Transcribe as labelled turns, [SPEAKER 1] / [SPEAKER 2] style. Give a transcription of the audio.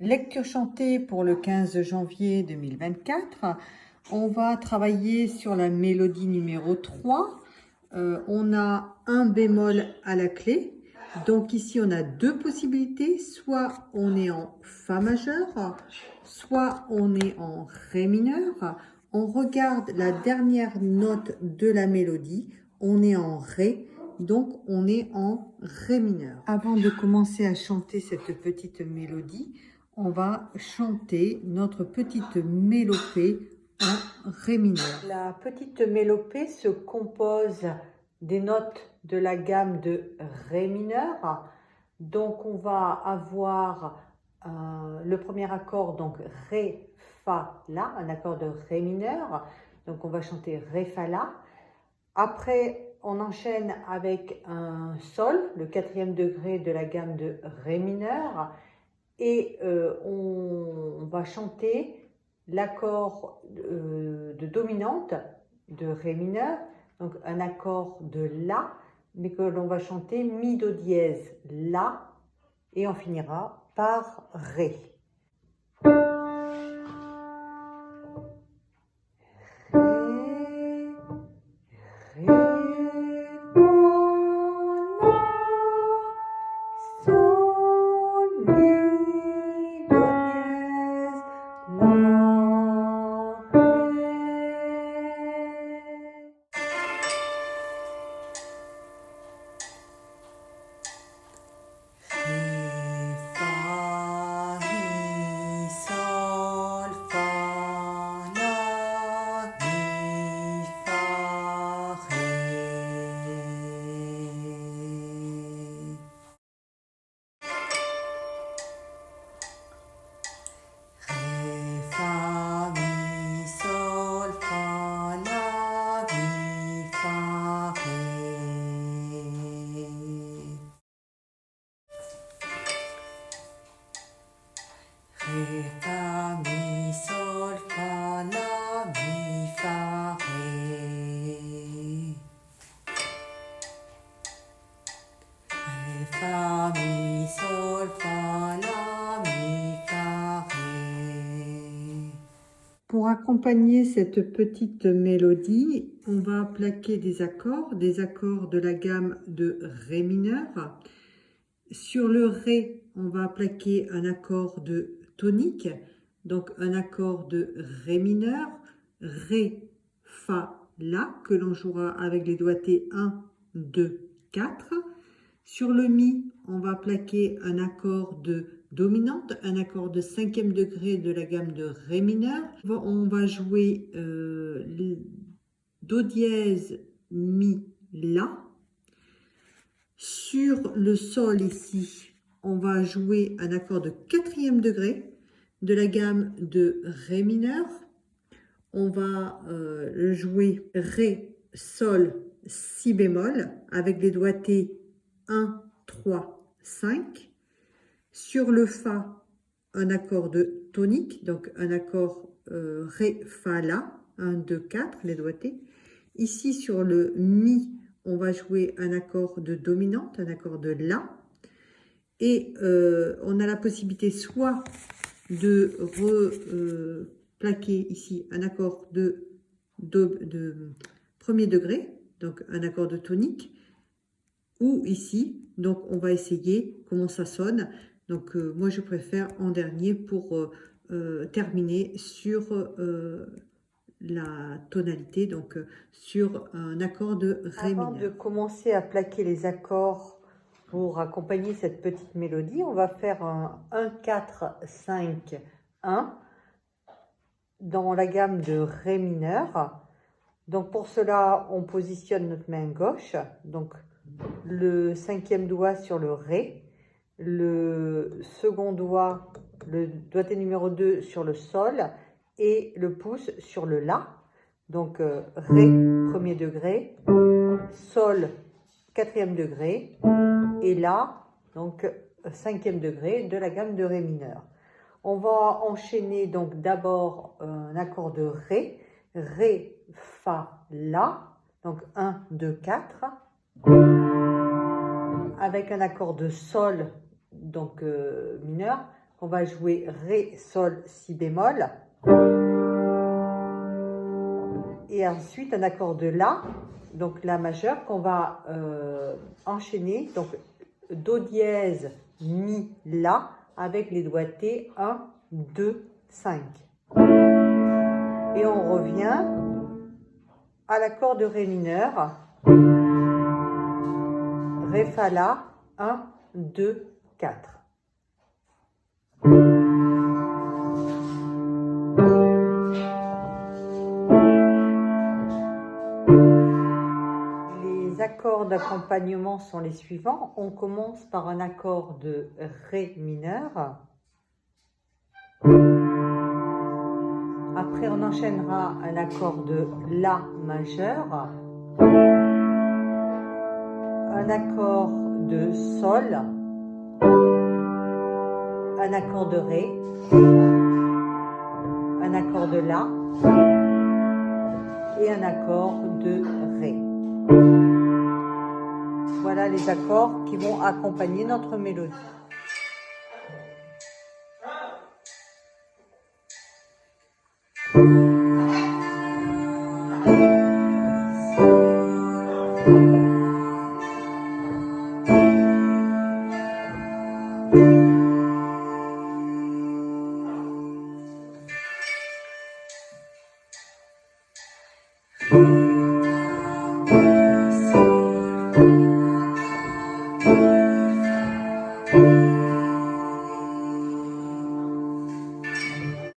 [SPEAKER 1] Lecture chantée pour le 15 janvier 2024. On va travailler sur la mélodie numéro 3. On a un bémol à la clé. Donc ici, on a deux possibilités. Soit on est en Fa majeur, soit on est en Ré mineur. On regarde la dernière note de la mélodie. On est en Ré. Donc, on est en Ré mineur. Avant de commencer à chanter cette petite mélodie, on va chanter notre petite mélopée en Ré mineur. La petite mélopée se compose des notes de la gamme de Ré mineur. Donc, on va avoir le premier accord, donc Ré, Fa, La, un accord de Ré mineur. Donc, on va chanter Ré, Fa, La. Après, on enchaîne avec un Sol, le 4e degré de la gamme de Ré mineur. Et on va chanter l'accord de dominante de Ré mineur, donc un accord de La, mais que l'on va chanter Mi, Do dièse, La, et on finira par Ré. Ré, Fa, Mi, Sol, Fa, La, Mi, Fa, Ré. Ré, Fa, Mi, Sol, Fa, La, Mi, Fa, Ré. Pour accompagner cette petite mélodie, on va plaquer des accords de la gamme de Ré mineur. Sur le Ré, on va plaquer un accord de tonique, donc un accord de Ré mineur, Ré, Fa, La, que l'on jouera avec les doigtés 1, 2, 4. Sur le Mi, on va plaquer un accord de dominante, un accord de 5e degré de la gamme de Ré mineur. On va jouer Do dièse, Mi, La. Sur le Sol ici, on va jouer un accord de 4e degré de la gamme de Ré mineur. On va jouer Ré, Sol, Si bémol avec les doigtés 1, 3, 5. Sur le Fa, un accord de tonique, donc un accord Ré, Fa, La, 1, 2, 4, les doigtés. Ici sur le Mi, on va jouer un accord de dominante, un accord de La. Et on a la possibilité soit de plaquer ici un accord de premier degré, donc un accord de tonique, ou ici, donc on va essayer comment ça sonne. Donc moi je préfère en dernier pour terminer sur la tonalité, donc sur un accord de Ré mineur. Avant de commencer à plaquer les accords pour accompagner cette petite mélodie, on va faire un 1, 4, 5, 1 dans la gamme de Ré mineur. Donc pour cela, on positionne notre main gauche, donc le 5e doigt sur le Ré, le second doigt, le doigté numéro 2 sur le Sol, et le pouce sur le La. Donc Ré, 1er degré, Sol, 4e degré, et La, donc 5e degré de la gamme de Ré mineur. On va enchaîner donc d'abord un accord de Ré, Ré, Fa, La, donc 1, 2, 4, avec un accord de Sol, donc mineur, on va jouer Ré, Sol, Si bémol. Et ensuite un accord de La, donc La majeur, qu'on va enchaîner. Donc Do dièse, Mi, La, avec les doigtés 1, 2, 5. Et on revient à l'accord de Ré mineur. Ré, Fa, La, 1, 2, 4. Les accords d'accompagnement sont les suivants. On commence par un accord de Ré mineur. Après, on enchaînera un accord de La majeur. Un accord de Sol. Un accord de Ré. Un accord de La. Et un accord de Ré. Voilà les accords qui vont accompagner notre mélodie.